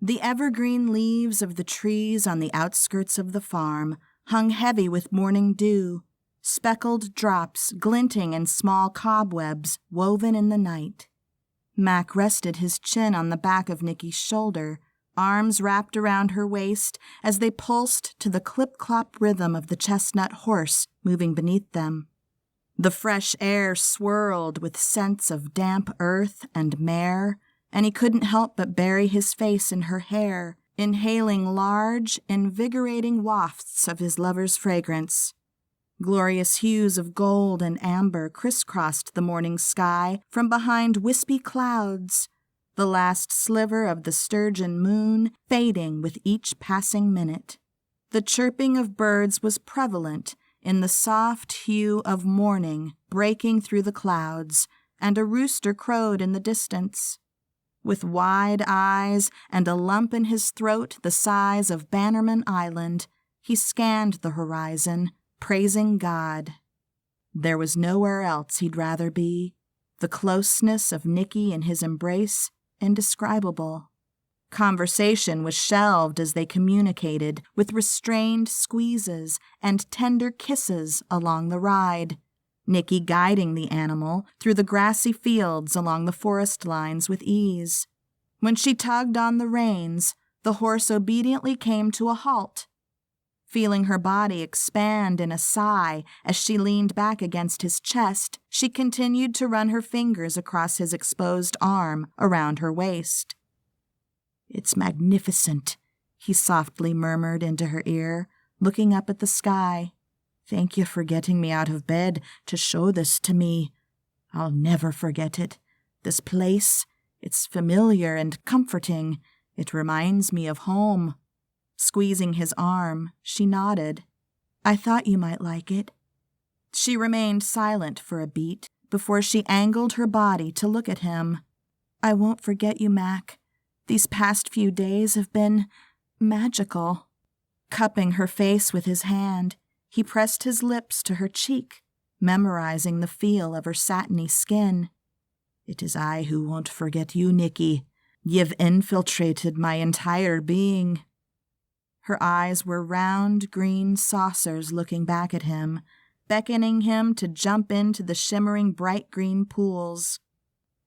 The evergreen leaves of the trees on the outskirts of the farm hung heavy with morning dew, speckled drops glinting in small cobwebs woven in the night. Mac rested his chin on the back of Nicky's shoulder, arms wrapped around her waist as they pulsed to the clip-clop rhythm of the chestnut horse moving beneath them. The fresh air swirled with scents of damp earth and mare, and he couldn't help but bury his face in her hair, inhaling large, invigorating wafts of his lover's fragrance. Glorious hues of gold and amber crisscrossed the morning sky from behind wispy clouds, the last sliver of the sturgeon moon fading with each passing minute. The chirping of birds was prevalent in the soft hue of morning breaking through the clouds, and a rooster crowed in the distance. With wide eyes and a lump in his throat the size of Bannerman Island, he scanned the horizon, praising God. There was nowhere else he'd rather be, the closeness of Nicky in his embrace indescribable. Conversation was shelved as they communicated, with restrained squeezes and tender kisses along the ride, Nicky guiding the animal through the grassy fields along the forest lines with ease. When she tugged on the reins, the horse obediently came to a halt. Feeling her body expand in a sigh as she leaned back against his chest, she continued to run her fingers across his exposed arm around her waist. "It's magnificent," he softly murmured into her ear, looking up at the sky. "Thank you for getting me out of bed to show this to me. I'll never forget it. This place, it's familiar and comforting. It reminds me of home." Squeezing his arm, she nodded. "I thought you might like it." She remained silent for a beat before she angled her body to look at him. "I won't forget you, Mac. These past few days have been magical." Cupping her face with his hand, he pressed his lips to her cheek, memorizing the feel of her satiny skin. "It is I who won't forget you, Nicky. You've infiltrated my entire being." Her eyes were round green saucers looking back at him, beckoning him to jump into the shimmering bright green pools.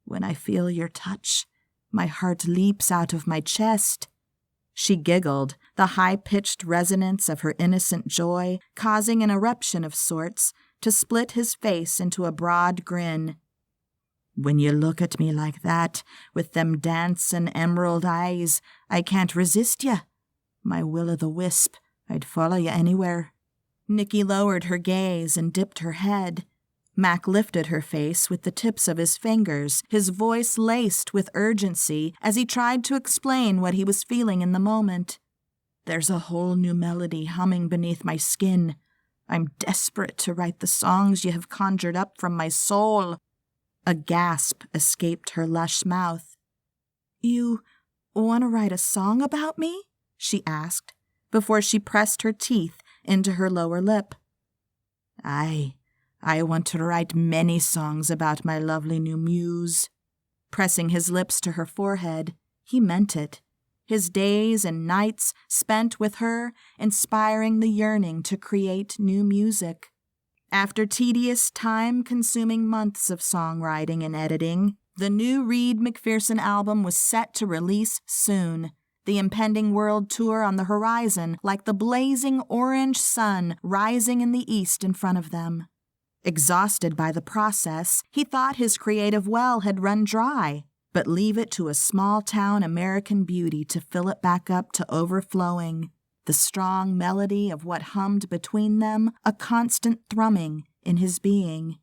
"When I feel your touch, my heart leaps out of my chest." She giggled, the high-pitched resonance of her innocent joy causing an eruption of sorts to split his face into a broad grin. "When you look at me like that, with them dancin' emerald eyes, I can't resist ya. My will-o'-the-wisp, I'd follow you anywhere." Nicky lowered her gaze and dipped her head. Mac lifted her face with the tips of his fingers, his voice laced with urgency as he tried to explain what he was feeling in the moment. "There's a whole new melody humming beneath my skin. I'm desperate to write the songs you have conjured up from my soul." A gasp escaped her lush mouth. "You want to write a song about me?" she asked, before she pressed her teeth into her lower lip. "Aye, I want to write many songs about my lovely new muse." Pressing his lips to her forehead, he meant it, his days and nights spent with her inspiring the yearning to create new music. After tedious, time-consuming months of songwriting and editing, the new Reed McPherson album was set to release soon, the impending world tour on the horizon like the blazing orange sun rising in the east in front of them. Exhausted by the process, he thought his creative well had run dry, but leave it to a small-town American beauty to fill it back up to overflowing, the strong melody of what hummed between them a constant thrumming in his being.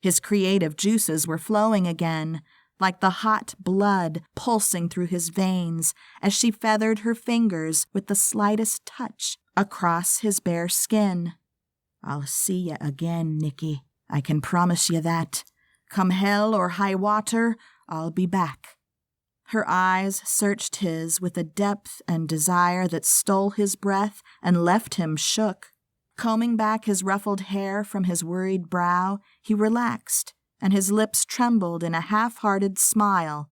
His creative juices were flowing again, like the hot blood pulsing through his veins as she feathered her fingers with the slightest touch across his bare skin. "I'll see you again, Nicky. I can promise you that. Come hell or high water, I'll be back." Her eyes searched his with a depth and desire that stole his breath and left him shook. Combing back his ruffled hair from his worried brow, he relaxed, and his lips trembled in a half-hearted smile